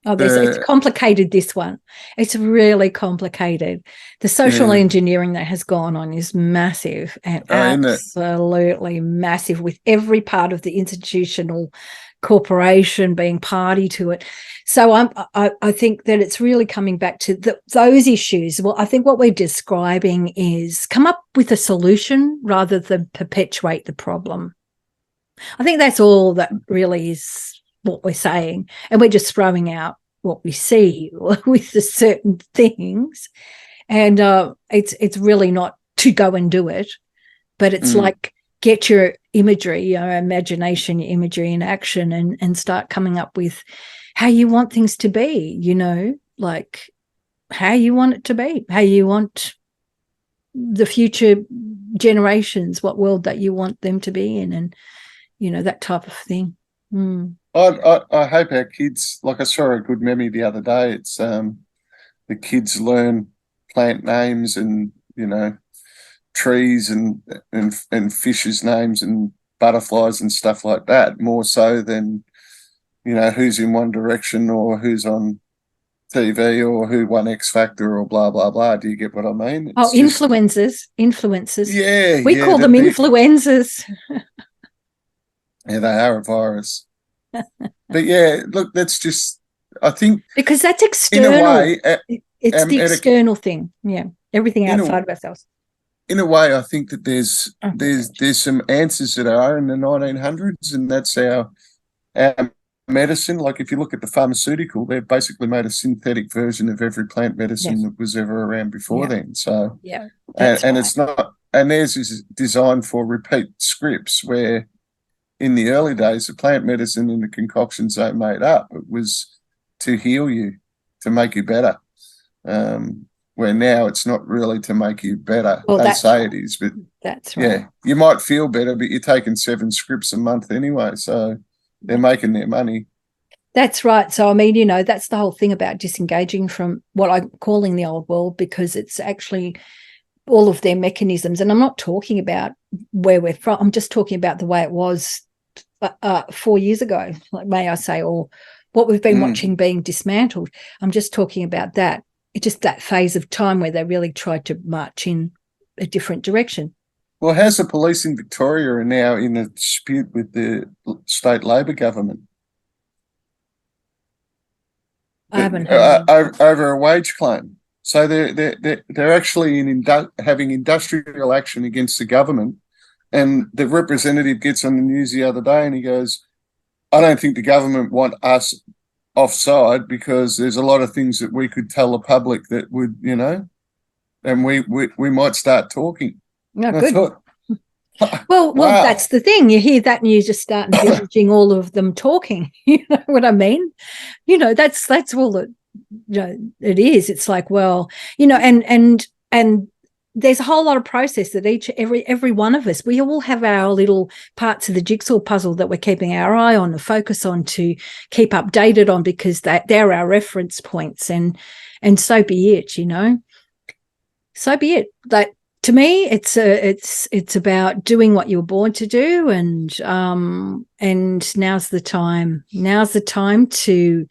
it's complicated, this one. It's really complicated. The social engineering that has gone on is massive, and absolutely massive, with every part of the institutional corporation being party to it. So I think that it's really coming back to those issues. Well, I think what we're describing is come up with a solution rather than perpetuate the problem. I think that's all that really is what we're saying, and we're just throwing out what we see with the certain things, and it's really not to go and do it, but it's like get your imagery, your imagination, your imagery in action, and start coming up with how you want things to be, like how you want it to be, how you want the future generations, what world that you want them to be in, and that type of thing. I hope our kids, like I saw a good meme the other day, it's the kids learn plant names and trees and fishes names and butterflies and stuff like that, more so than who's in One Direction or who's on TV or who won X Factor or blah blah blah. Do you get what I mean? Influencers. Yeah, we call them influencers. Yeah, they are a virus. But yeah, look, that's just, I think, because that's external. In a way, it's the external thing. Yeah, everything outside of ourselves. In a way, I think that there's some answers that are in the 1900s, and that's our medicine. Like if you look at the pharmaceutical, they've basically made a synthetic version of every plant medicine that was ever around before then. So and it's not, and theirs is designed for repeat scripts, where in the early days, the plant medicine and the concoctions they made up, it was to heal you, to make you better. Where now it's not really to make you better. Well, they say it is, but that's right. Yeah, you might feel better, but you're taking 7 scripts a month anyway, so they're making their money. That's right. So, I mean, that's the whole thing about disengaging from what I'm calling the old world, because it's actually all of their mechanisms. And I'm not talking about where we're from. I'm just talking about the way it was 4 years ago, like, may I say, or what we've been watching being dismantled. I'm just talking about that. It's just that phase of time where they really tried to march in a different direction. Well, how's the police in Victoria are now in a dispute with the state Labor government? I haven't heard that. over a wage claim. So they're actually having industrial action against the government. And the representative gets on the news the other day and he goes, I don't think the government want us offside because there's a lot of things that we could tell the public that would, and we might start talking. No, And I good. thought, Well, wow. that's the thing. You hear that and you just start envisaging all of them talking. You know what I mean? That's all that it is. It's like, well, and there's a whole lot of process that every one of us, we all have our little parts of the jigsaw puzzle that we're keeping our eye on, the focus on, to keep updated on, because they're our reference points, and so be it. So be it. That, to me, it's about doing what you were born to do, and now's the time. Now's the time to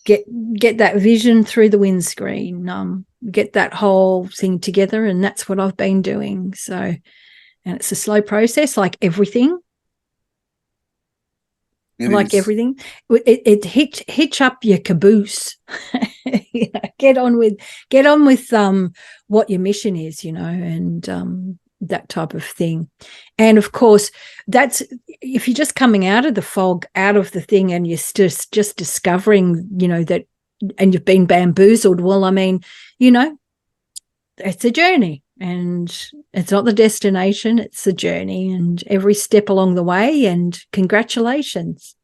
get that vision through the windscreen, get that whole thing together, and that's what I've been doing. So, and it's a slow process, like everything. Everything, it hitch up your caboose. Get on with what your mission is, and that type of thing. And of course, that's if you're just coming out of the fog, out of the thing, and you're just discovering, that, and you've been bamboozled. Well, I mean, it's a journey, and it's not the destination, it's the journey, and every step along the way. And congratulations.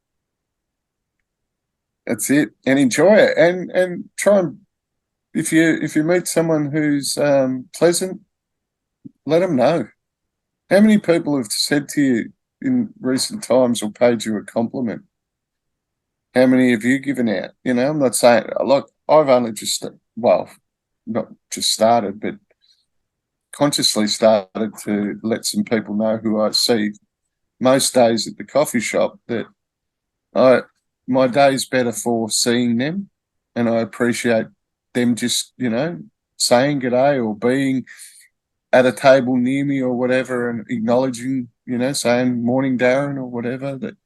That's it. And enjoy it, and try and, if you meet someone who's pleasant, let them know. How many people have said to you in recent times or paid you a compliment? How many have you given out? I'm not saying, look, I've only not just started, but consciously started to let some people know who I see most days at the coffee shop that my day's better for seeing them, and I appreciate them just, saying g'day or being at a table near me or whatever, and acknowledging, saying morning Darren or whatever. That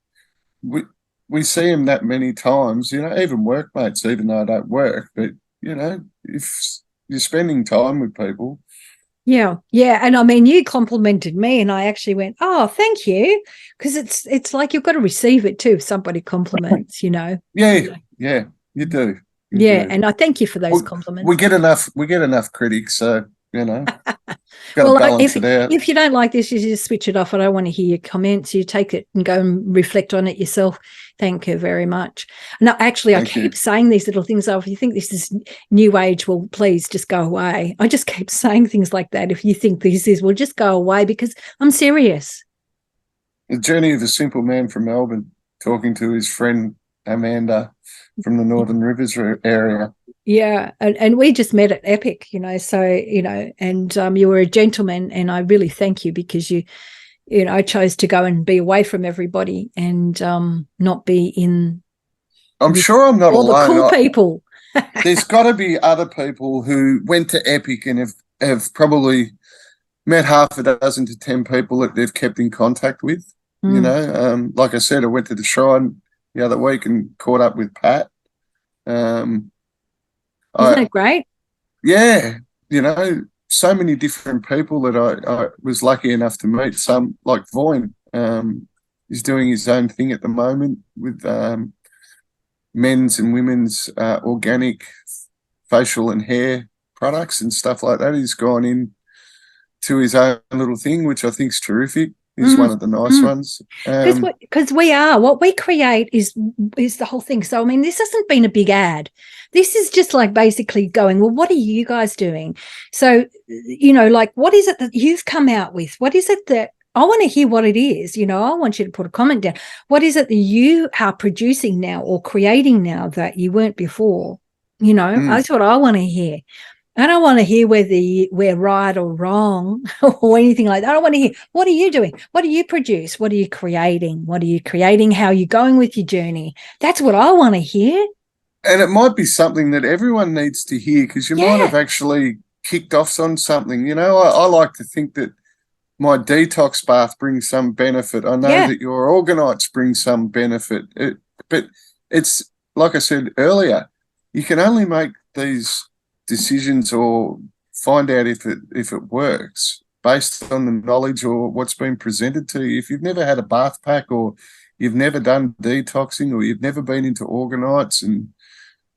we see them that many times, even workmates, even though I don't work, but if you're spending time with people. Yeah. And I mean, you complimented me, and I actually went, oh, thank you. Because it's like you've got to receive it too if somebody compliments, Yeah, you do. You do. And I thank you for those compliments. We get enough critics, so got well, to balance it out. If you don't like this, you just switch it off. I don't want to hear your comments. You take it and go and reflect on it yourself. Thank you very much. No, actually, I keep saying these little things. Oh, if you think this is new age, well, please just go away. I just keep saying things like that. If you think this is, well, just go away, because I'm serious. The journey of a simple man from Melbourne talking to his friend Amanda from the Northern Rivers area. Yeah, and we just met at Epic, so, and you were a gentleman, and I really thank you, because I chose to go and be away from everybody and not be in. I'm sure I'm not all alone. The cool people. There's got to be other people who went to Epic and have probably met half a dozen to 10 people that they've kept in contact with. Like I said, I went to the Shrine the other week and caught up with Pat. Isn't it great? Yeah, so many different people that I was lucky enough to meet. Some, like Voin, is doing his own thing at the moment with men's and women's organic facial and hair products and stuff like that. He's gone in to his own little thing, which I think is terrific. He's one of the nice ones. Because we are, what we create is the whole thing. So, I mean, this hasn't been a big ad. This is just like basically going, well, what are you guys doing? So, like, what is it that you've come out with? What is it that I want to hear what it is? I want you to put a comment down. What is it that you are producing now or creating now that you weren't before? That's what I want to hear. I don't want to hear whether we're right or wrong or anything like that. I don't want to hear, what are you doing? What do you produce? What are you creating? What are you creating? How are you going with your journey? That's what I want to hear. And it might be something that everyone needs to hear, because you might have actually kicked off on something. I like to think that my detox bath brings some benefit. I know that your orgonites bring some benefit. But it's, like I said earlier, you can only make these decisions or find out if it works based on the knowledge or what's been presented to you. If you've never had a bath pack, or you've never done detoxing, or you've never been into orgonites, and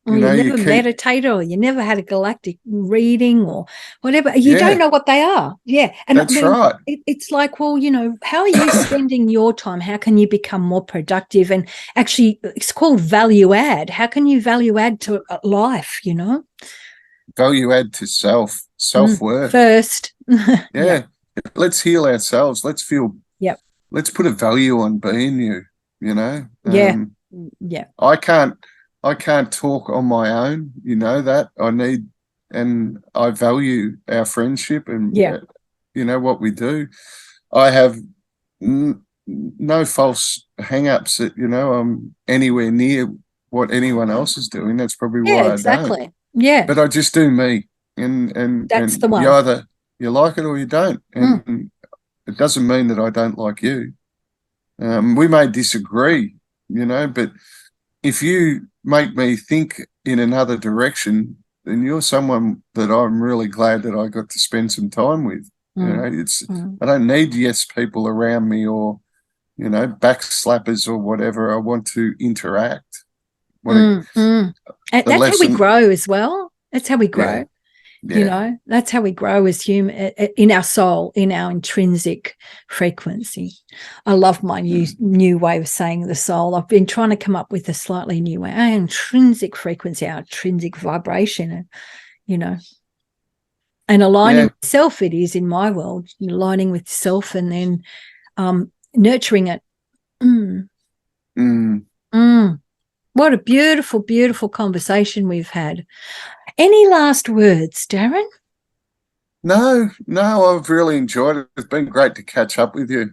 or you never meditated, or you never had a galactic reading or whatever, you don't know what they are. Yeah. And that's right. It's like, well, how are you spending your time? How can you become more productive? And actually, it's called value add. How can you value add to life, Value add to self-worth. First. Yeah. Let's heal ourselves. Let's feel, let's put a value on being you, Yeah. I can't talk on my own, that I need, and I value our friendship and, what we do. I have no false hang-ups that, I'm anywhere near what anyone else is doing. That's probably why I don't. Yeah. But I just do me. And that's the one. You like it or you don't. And it doesn't mean that I don't like you. We may disagree, but if you make me think in another direction, then you're someone that I'm really glad that I got to spend some time with. I don't need yes people around me, or, back slappers or whatever. I want to interact. And that's how we grow as well. That's how we grow. Yeah. That's how we grow as human, in our soul, in our intrinsic frequency. I love my new way of saying the soul. I've been trying to come up with a slightly new way. Our intrinsic frequency, our intrinsic vibration, and aligning with self. It is in my world, aligning with self, and then nurturing it. What a beautiful, beautiful conversation we've had. Any last words, Darren? No, I've really enjoyed it. It's been great to catch up with you.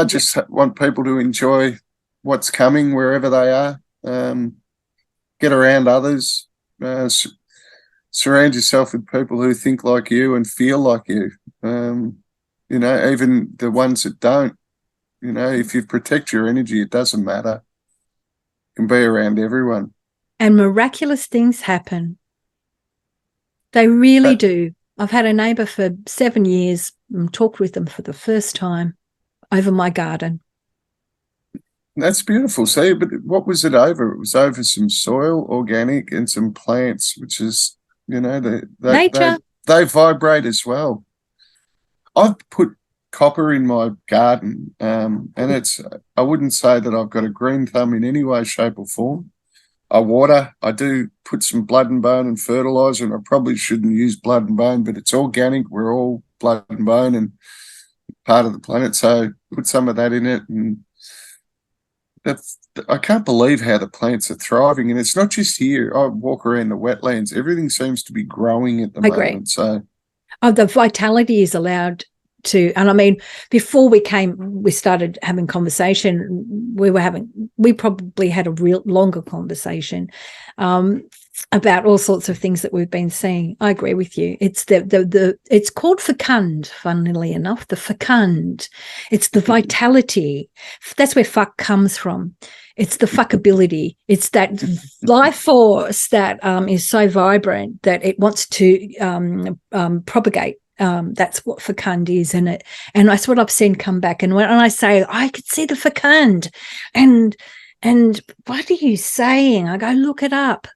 Just want people to enjoy what's coming wherever they are. Get around others. Surround yourself with people who think like you and feel like you. Even the ones that don't. If you protect your energy, it doesn't matter. You can be around everyone. And miraculous things happen. They really do. I've had a neighbour for 7 years and talked with them for the first time over my garden. That's beautiful. See, but what was it over? It was over some soil, organic, and some plants, which is, nature. They vibrate as well. I've put copper in my garden, and I wouldn't say that I've got a green thumb in any way, shape, or form. I water. I do put some blood and bone and fertilizer, and I probably shouldn't use blood and bone, but it's organic. We're all blood and bone and part of the planet, so put some of that in it. And I can't believe how the plants are thriving, and it's not just here. I walk around the wetlands; everything seems to be growing at the moment. So, the vitality is allowed to, and I mean, before we started having conversation, we probably had a real longer conversation about all sorts of things that we've been seeing. I agree with you. It's it's called fecund, funnily enough, the fecund. It's the vitality. That's where fuck comes from. It's the fuckability. It's that life force that is so vibrant that it wants to propagate. That's what fecund is, and that's what I've seen come back. And when I say I could see the fecund, and what are you saying? I go, look it up.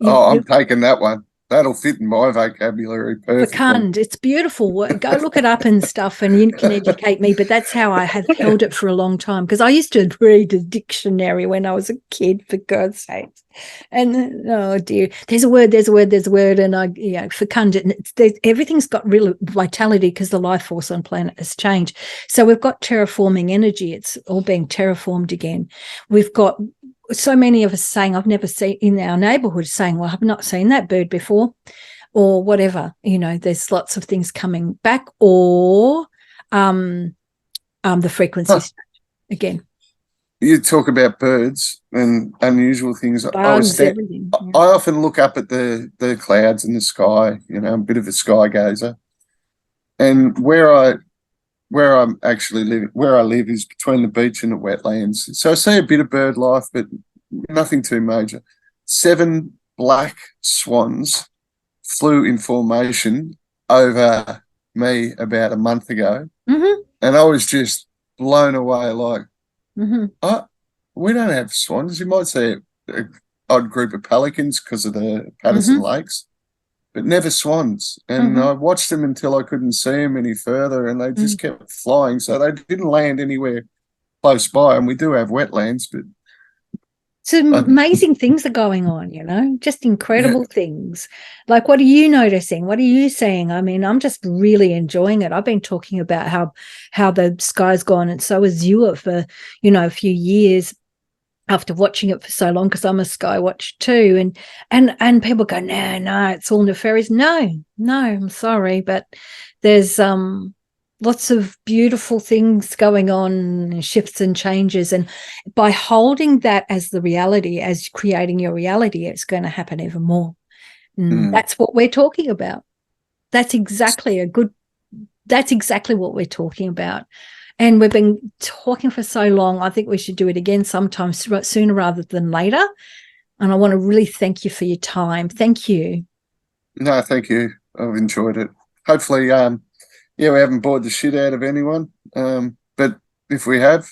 I'm taking that one. That'll fit in my vocabulary perfectly. Fecund, it's beautiful. Go look it up and stuff, and you can educate me. But that's how I have held it for a long time, because I used to read a dictionary when I was a kid, for God's sake. And oh dear, there's a word, and fecund, and everything's got real vitality because the life force on planet has changed. So we've got terraforming energy. It's all being terraformed again. We've got so many of us saying, I've never seen in our neighborhood saying, well, I've not seen that bird before, or whatever. There's lots of things coming back, or the frequencies again. You talk about birds and unusual things. Bugs, everything. I often look up at the clouds in the sky. I'm a bit of a sky gazer, and where I'm actually living, where I live, is between the beach and the wetlands. So I see a bit of bird life, but nothing too major. 7 black swans flew in formation over me about a month ago, and I was just blown away. Like, oh, we don't have swans. You might see an odd group of pelicans because of the Patterson Lakes, but never swans. And I watched them until I couldn't see them any further, and they just kept flying. So they didn't land anywhere close by. And we do have wetlands, but some amazing things are going on, you know, just incredible things. Like, what are you noticing? What are you seeing? I mean, I'm just really enjoying it. I've been talking about how the sky's gone, and so azure for, you know, a few years after watching it for so long, because I'm a sky watcher too. And people go, no, it's all nefarious. No, I'm sorry, but there's lots of beautiful things going on, shifts and changes. And by holding that as the reality, as creating your reality, it's going to happen even more. That's what we're talking about. That's exactly what we're talking about. And we've been talking for so long. I think we should do it again sometime sooner rather than later. And I want to really thank you for your time. Thank you. No, thank you. I've enjoyed it. Hopefully, we haven't bored the shit out of anyone. But if we have,